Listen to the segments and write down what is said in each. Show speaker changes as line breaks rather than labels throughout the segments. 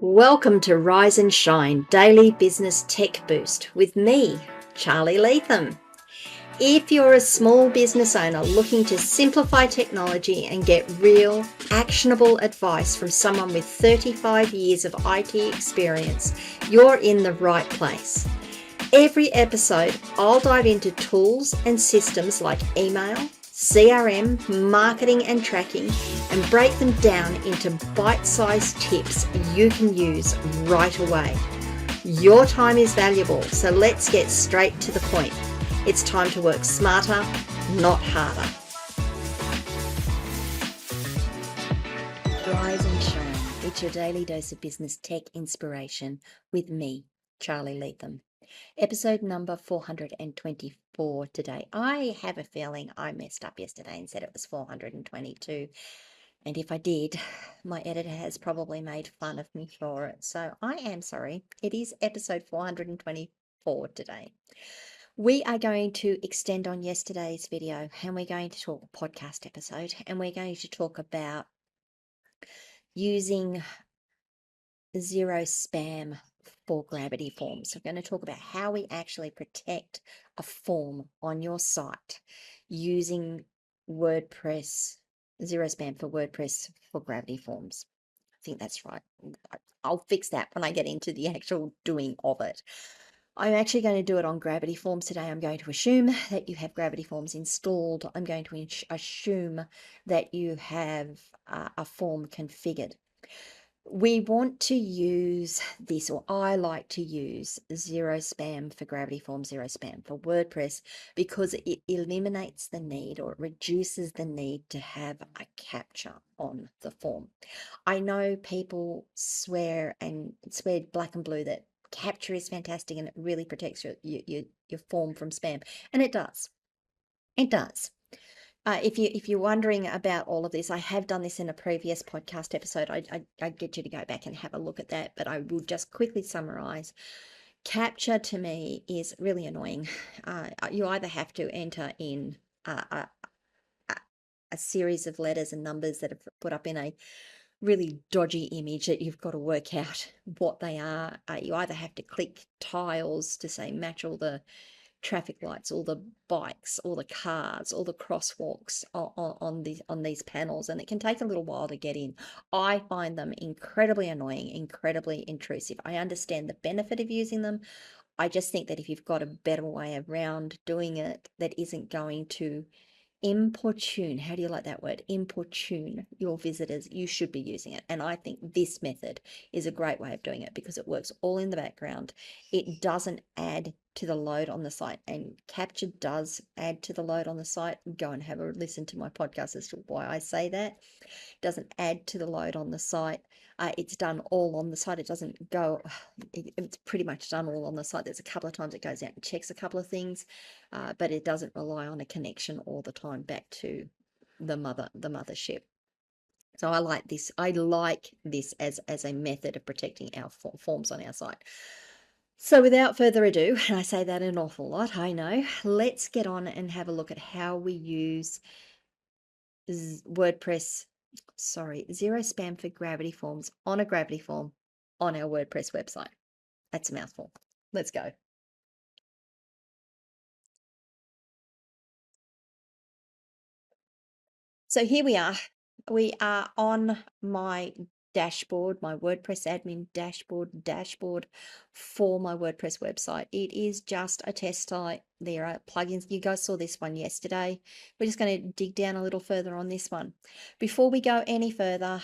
Welcome to Rise and Shine Daily Business Tech Boost with me, Charlie Latham. If you're a small business owner looking to simplify technology and get real, actionable advice from someone with 35 years of IT experience, you're in the right place. Every episode, I'll dive into tools and systems like email, CRM, marketing and tracking, and break them down into bite-sized tips you can use right away. Your time is valuable, so let's get straight to the point. It's time to work smarter, not harder. Rise and shine. It's your daily dose of business tech inspiration with me, Charlie Latham. Episode number 424 today. I have a feeling I messed up yesterday and said it was 422. And if I did, my editor has probably made fun of me for it. So I am sorry. It is episode 424 today. We are going to extend on yesterday's video and we're going to talk podcast episode and we're going to talk about using zero spam for Gravity forms. We're going to talk about how we actually protect a form on your site using WordPress, zero spam for WordPress for Gravity forms. I think that's right. I'll fix that when I get into the actual doing of it. I'm actually going to do it on Gravity forms today. I'm going to assume that you have Gravity forms installed. I'm going to assume that you have a form configured. We want to use this, or I like to use zero spam for Gravity Form, zero spam for WordPress, because it eliminates the need or it reduces the need to have a capture on the form. I know people swear black and blue that capture is fantastic and it really protects your form from spam, and it does. It does. If you're wondering about all of this, I have done this in a previous podcast episode. I'd get you to go back and have a look at that, but I will just quickly summarize. Capture to me is really annoying. You either have to enter in a series of letters and numbers that are put up in a really dodgy image that you've got to work out what they are. You either have to click tiles to say match all the traffic lights, all the bikes, all the cars, all the crosswalks on these panels, and it can take a little while to get in. I find them incredibly annoying, incredibly intrusive. I understand the benefit of using them. I just think that if you've got a better way around doing it that isn't going to importune, how do you like that word? Importune your visitors, you should be using it. And I think this method is a great way of doing it because it works all in the background. It doesn't add to the load on the site, and capture does add to the load on the site. Go and have a listen to my podcast as to why I say that. It doesn't add to the load on the site. It's done all on the site. It doesn't go, it's pretty much done all on the site. There's a couple of times it goes out and checks a couple of things, but it doesn't rely on a connection all the time back to the mothership. So I like this. I like this as a method of protecting our forms on our site. So without further ado, and I say that an awful lot, I know, let's get on and have a look at how we use zero spam for Gravity forms on a Gravity form on our WordPress website. That's a mouthful. Let's go. So here we are. We are on my dashboard, my WordPress admin dashboard for my WordPress website. It is just a test site. There are plugins. You guys saw this one yesterday. We're just going to dig down a little further on this one. Before we go any further,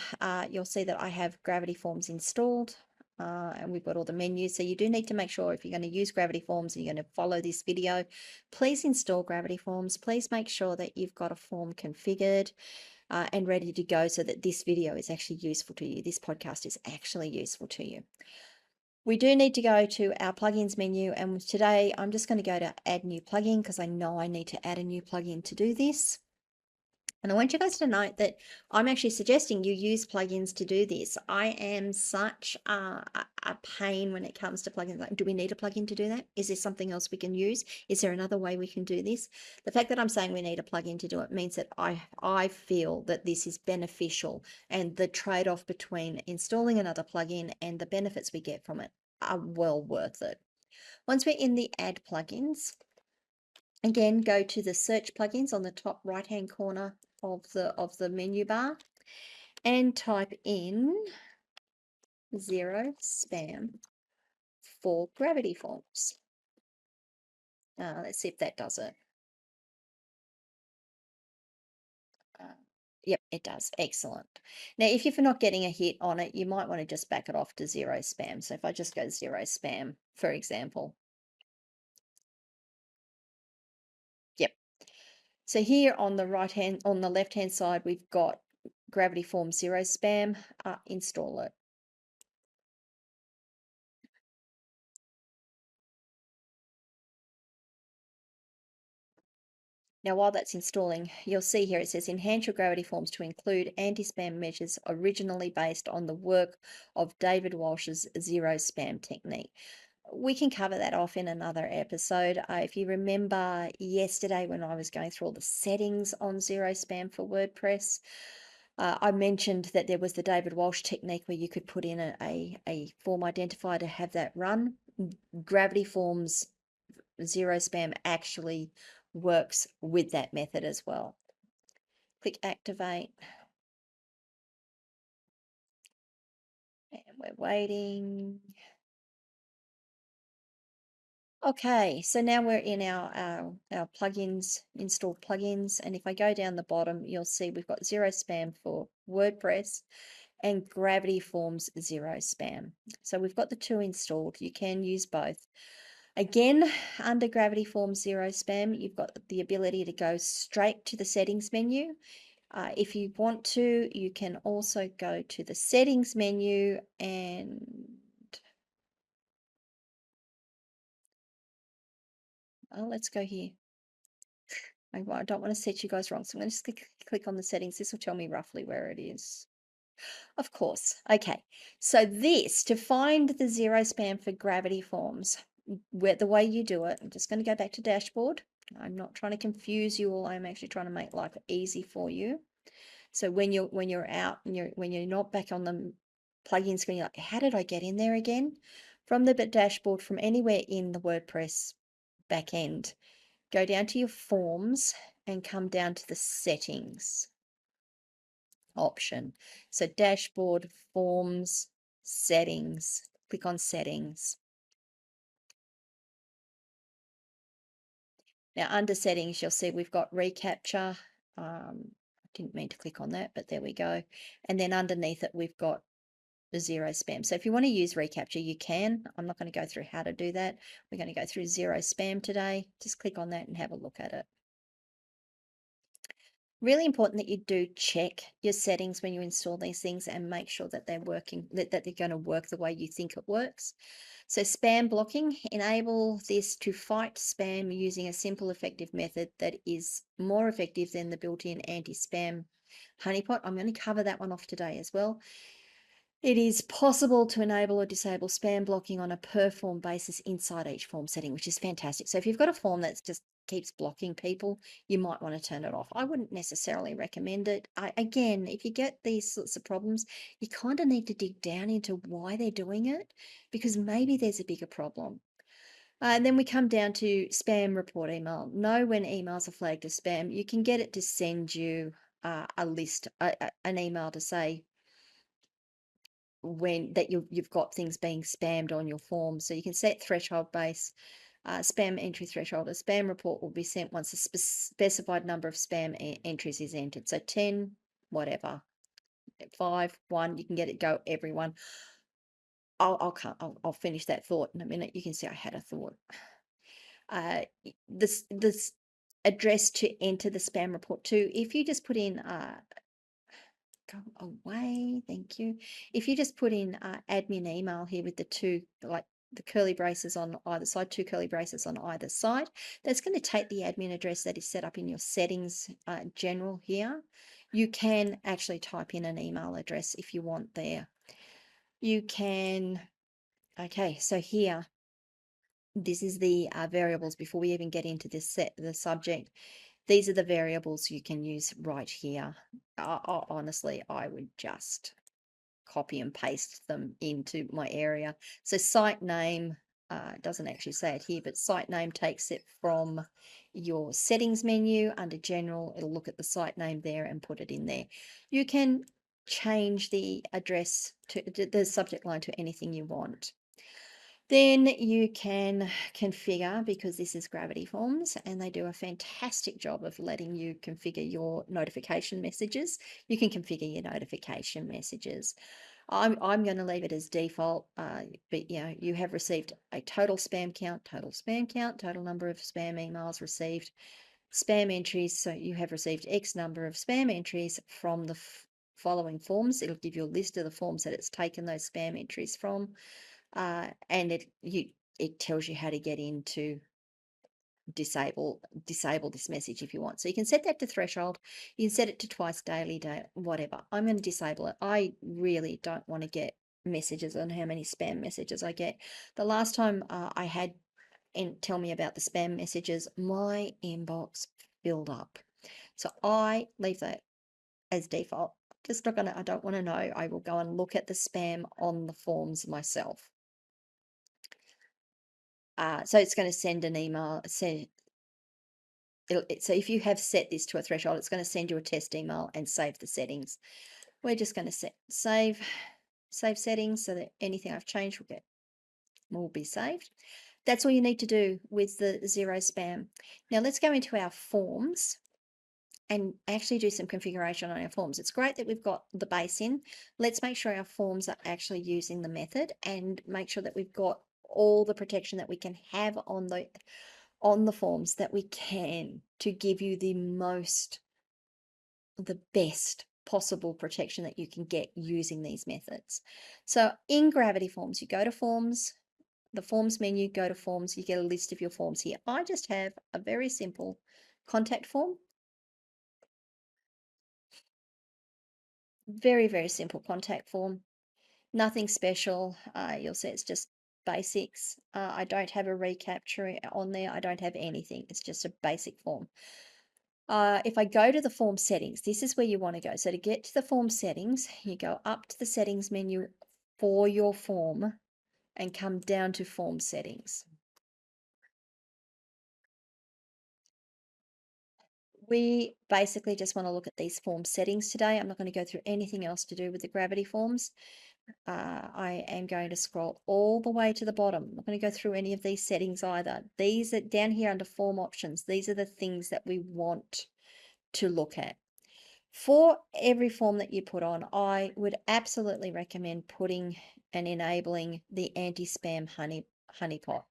you'll see that I have Gravity Forms installed. And we've got all the menus. So you do need to make sure if you're going to use Gravity Forms and you're going to follow this video, please install Gravity Forms. Please make sure that you've got a form configured and ready to go so that this video is actually useful to you. This podcast is actually useful to you. We do need to go to our plugins menu, and today I'm just going to go to add new plugin because I know I need to add a new plugin to do this. And I want you guys to note that I'm actually suggesting you use plugins to do this. I am such a pain when it comes to plugins. Like, do we need a plugin to do that? Is there something else we can use? Is there another way we can do this? The fact that I'm saying we need a plugin to do it means that I feel that this is beneficial, and the trade-off between installing another plugin and the benefits we get from it are well worth it. Once we're in the add plugins, again, go to the search plugins on the top right hand corner of the menu bar and type in zero spam for gravity forms. Let's see if that does it. Yep, it does. Excellent. Now, if you're not getting a hit on it, you might want to just back it off to zero spam. So if I just go zero spam, for example. Yep. So here on the left hand side, we've got gravity form zero spam. Install it. Now, while that's installing, you'll see here it says enhance your gravity forms to include anti-spam measures originally based on the work of David Walsh's zero spam technique. We can cover that off in another episode. If you remember yesterday when I was going through all the settings on zero spam for WordPress, I mentioned that there was the David Walsh technique where you could put in a form identifier to have that run. Gravity Forms zero spam actually works with that method as well. Click activate. And we're waiting. Okay, so now we're in our plugins, installed plugins. And if I go down the bottom, you'll see we've got zero spam for WordPress and Gravity Forms zero spam. So we've got the two installed. You can use both. Again, under Gravity Forms zero spam, you've got the ability to go straight to the settings menu. If you want to, you can also go to the settings menu and let's go here. I don't want to set you guys wrong, so I'm going to just click on the settings. This will tell me roughly where it is. Of course. Okay, so this, to find the zero spam for Gravity Forms, where the way you do it, I'm just going to go back to dashboard. I'm not trying to confuse you all. I'm actually trying to make life easy for you. So when you're out and when you're not back on the plugin screen, you're like, how did I get in there again? From the dashboard, from anywhere in the WordPress backend, go down to your forms and come down to the settings option. So dashboard, forms, settings, click on settings. Now under settings, you'll see we've got reCAPTCHA. I didn't mean to click on that, but there we go. And then underneath it, we've got the zero spam. So if you want to use reCAPTCHA, you can. I'm not going to go through how to do that. We're going to go through zero spam today. Just click on that and have a look at it. Really important that you do check your settings when you install these things and make sure that they're working, that they're going to work the way you think it works. So spam blocking, enable this to fight spam using a simple, effective method that is more effective than the built-in anti-spam Honeypot. I'm going to cover that one off today as well. It is possible to enable or disable spam blocking on a per form basis inside each form setting, which is fantastic. So if you've got a form that just keeps blocking people, you might want to turn it off. I wouldn't necessarily recommend it. Again, if you get these sorts of problems, you kind of need to dig down into why they're doing it, because maybe there's a bigger problem. And then we come down to spam report email. Know when emails are flagged as spam. You can get it to send you a list, an email to say, when that you've got things being spammed on your form. So you can set threshold base, spam entry threshold. A spam report will be sent once a specified number of spam entries is entered. So 10, whatever, 5, 1, you can get it go everyone. I'll finish that thought in a minute. You can see I had a thought. This address to enter the spam report to, if you just put in go away, thank you. If you just put in admin email here with the two, like the curly braces on either side, 2 curly braces on either side. That's going to take the admin address that is set up in your settings general here. You can actually type in an email address if you want there. You can, okay, so here, this is the variables before we even get into this the subject. These are the variables you can use right here. Honestly, I would just copy and paste them into my area. So site name, doesn't actually say it here, but site name takes it from your settings menu under general. It'll look at the site name there and put it in there. You can change the address to the subject line to anything you want. Then you can configure, because this is Gravity Forms and they do a fantastic job of letting you configure your notification messages. You can configure your notification messages. I'm going to leave it as default, but you have received a total spam count, total number of spam emails received, spam entries. So you have received X number of spam entries from the following forms. It'll give you a list of the forms that it's taken those spam entries from. And it tells you how to get into disable this message if you want. So you can set that to threshold. You can set it to twice daily, whatever. I'm going to disable it. I really don't want to get messages on how many spam messages I get. The last time I had tell me about the spam messages, my inbox filled up. So I leave that as default. Just not gonna, I don't want to know. I will go and look at the spam on the forms myself. So it's going to send an email. So if you have set this to a threshold, it's going to send you a test email and save the settings. We're just going to save settings so that anything I've changed will be saved. That's all you need to do with the zero spam. Now let's go into our forms and actually do some configuration on our forms. It's great that we've got the base in. Let's make sure our forms are actually using the method and make sure that we've got all the protection that we can have on the forms that we can to give you the best possible protection that you can get using these methods. So in Gravity Forms, you go to Forms, the Forms menu, go to Forms, you get a list of your forms here. I just have a very simple contact form. Very, very simple contact form. Nothing special. You'll see it's just basics. I don't have a recapture on there. I don't have anything. It's just a basic form. If I go to the form settings, this is where you want to go. So to get to the form settings, you go up to the settings menu for your form and come down to form settings. We basically just want to look at these form settings today. I'm not going to go through anything else to do with the Gravity Forms. I am going to scroll all the way to the bottom. I'm not going to go through any of these settings either. These are down here under form options. These are the things that we want to look at. For every form that you put on, I would absolutely recommend putting and enabling the anti-spam honeypot.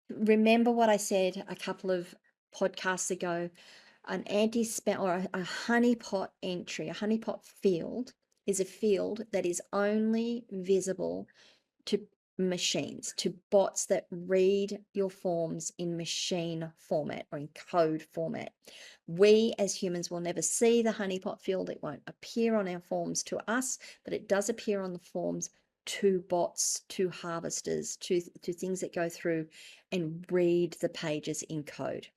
Remember what I said a couple of podcasts ago, an anti-spam or a honeypot entry, a honeypot field is a field that is only visible to machines, to bots that read your forms in machine format or in code format. We as humans will never see the honeypot field. It won't appear on our forms to us, but it does appear on the forms to bots, to harvesters, to things that go through and read the pages in code.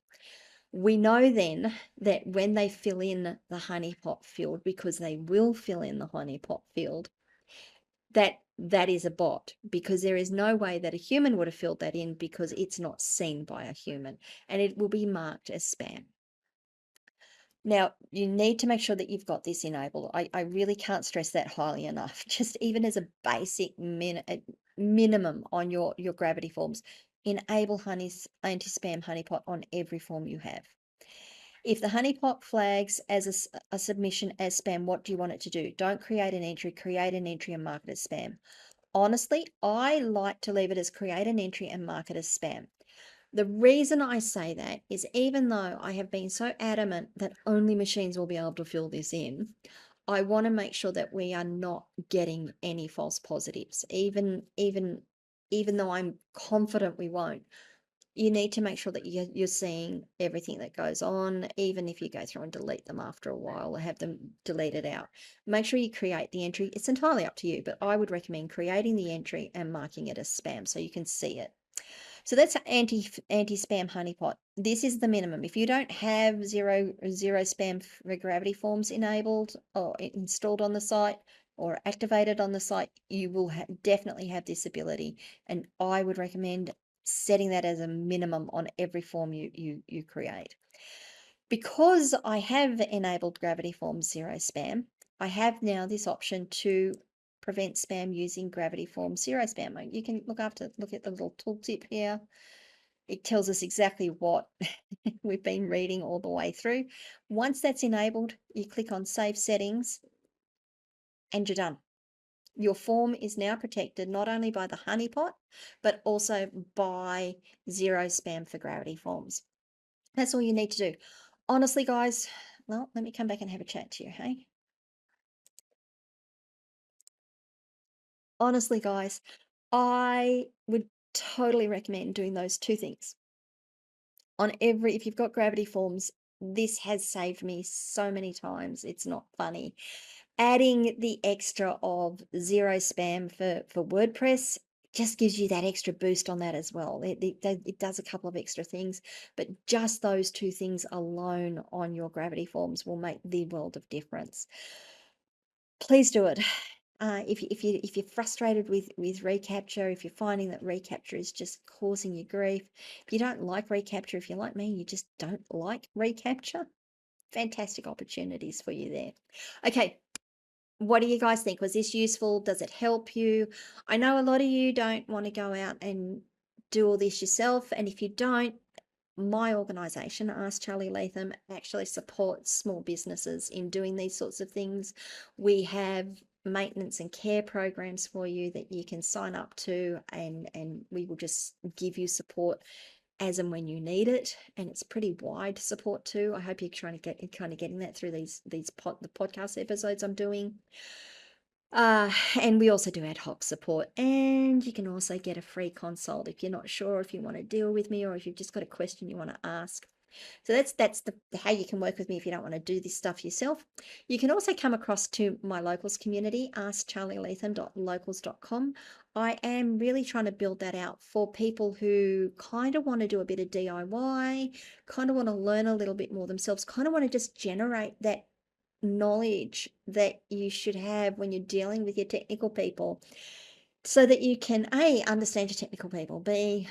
We know then that when they fill in the honeypot field, because they will fill in the honeypot field, that is a bot, because there is no way that a human would have filled that in, because it's not seen by a human and it will be marked as spam. Now, you need to make sure that you've got this enabled. I really can't stress that highly enough. Just even as a basic minimum on your Gravity Forms, enable anti-spam honeypot on every form you have. If the honeypot flags as a submission as spam, what do you want it to do? Don't create an entry and mark it as spam. Honestly, I like to leave it as create an entry and mark it as spam. The reason I say that is, even though I have been so adamant that only machines will be able to fill this in, I want to make sure that we are not getting any false positives, even though I'm confident we won't. You need to make sure that you're seeing everything that goes on, even if you go through and delete them after a while or have them deleted out. Make sure you create the entry. It's entirely up to you, but I would recommend creating the entry and marking it as spam so you can see it. So that's anti-spam honeypot. This is the minimum. If you don't have zero spam for gravity forms enabled or installed on the site or activated on the site, you will definitely have this ability. And I would recommend setting that as a minimum on every form you create. Because I have enabled gravity forms zero spam, I have now this option to prevent spam using gravity form zero spam. You can look at the little tooltip here. It tells us exactly what we've been reading all the way through. Once that's enabled, you click on Save Settings and you're done. Your form is now protected not only by the honeypot, but also by zero spam for gravity forms. That's all you need to do. Honestly, guys, well, let me come back and have a chat to you, hey? Honestly, guys, I would totally recommend doing those two things. If you've got gravity forms, this has saved me so many times. It's not funny. Adding the extra of zero spam for WordPress just gives you that extra boost on that as well. It does a couple of extra things, but just those two things alone on your gravity forms will make the world of difference. Please do it. If you're frustrated with reCAPTCHA, if you're finding that reCAPTCHA is just causing you grief, if you don't like reCAPTCHA, if you're like me, you just don't like reCAPTCHA, fantastic opportunities for you there. Okay, what do you guys think? Was this useful? Does it help you? I know a lot of you don't want to go out and do all this yourself, and if you don't, my organization, Ask Charly Latham, actually supports small businesses in doing these sorts of things. We have maintenance and care programs for you that you can sign up to, and we will just give you support as and when you need it, and it's pretty wide support too. I hope you're trying to getting that through the podcast episodes I'm doing. And we also do ad hoc support, and you can also get a free consult if you're not sure if you want to deal with me or if you've just got a question you want to ask. So that's how you can work with me if you don't want to do this stuff yourself. You can also come across to my locals community, askcharlylatham.locals.com. I am really trying to build that out for people who kind of want to do a bit of DIY, kind of want to learn a little bit more themselves, kind of want to just generate that knowledge that you should have when you're dealing with your technical people, so that you can understand your technical people, B,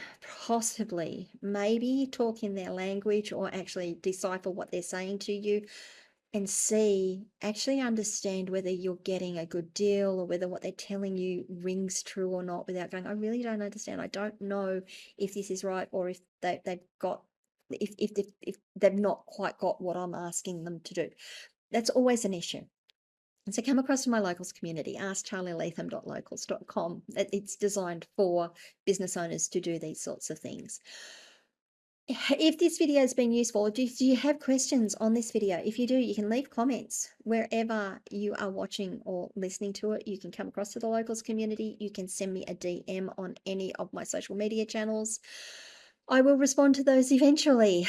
possibly maybe talk in their language or actually decipher what they're saying to you, and C, actually understand whether you're getting a good deal or whether what they're telling you rings true or not, without going, I really don't understand. I don't know if this is right, or if they've not quite got what I'm asking them to do. That's always an issue. And so come across to my locals community, askcharlylatham.locals.com. It's designed for business owners to do these sorts of things. If this video has been useful, do you have questions on this video? If you do, you can leave comments wherever you are watching or listening to it. You can come across to the locals community. You can send me a DM on any of my social media channels. I will respond to those eventually.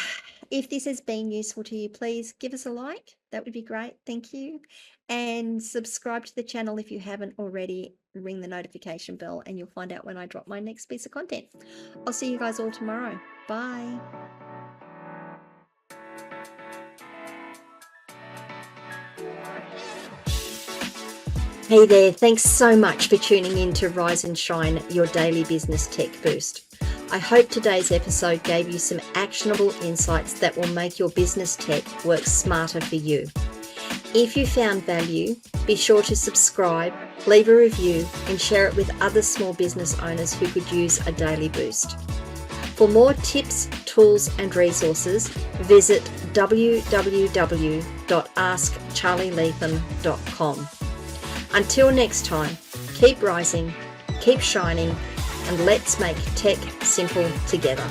If this has been useful to you, please give us a like. That would be great. Thank you. And subscribe to the channel if you haven't already. Ring the notification bell and you'll find out when I drop my next piece of content. I'll see you guys all tomorrow. Bye. Hey there, thanks so much for tuning in to Rise and Shine, your daily business tech boost. I hope today's episode gave you some actionable insights that will make your business tech work smarter for you. If you found value, be sure to subscribe, leave a review, and share it with other small business owners who could use a daily boost. For more tips, tools, and resources, visit www.askcharlylatham.com. Until next time, keep rising, keep shining, and let's make tech simple together.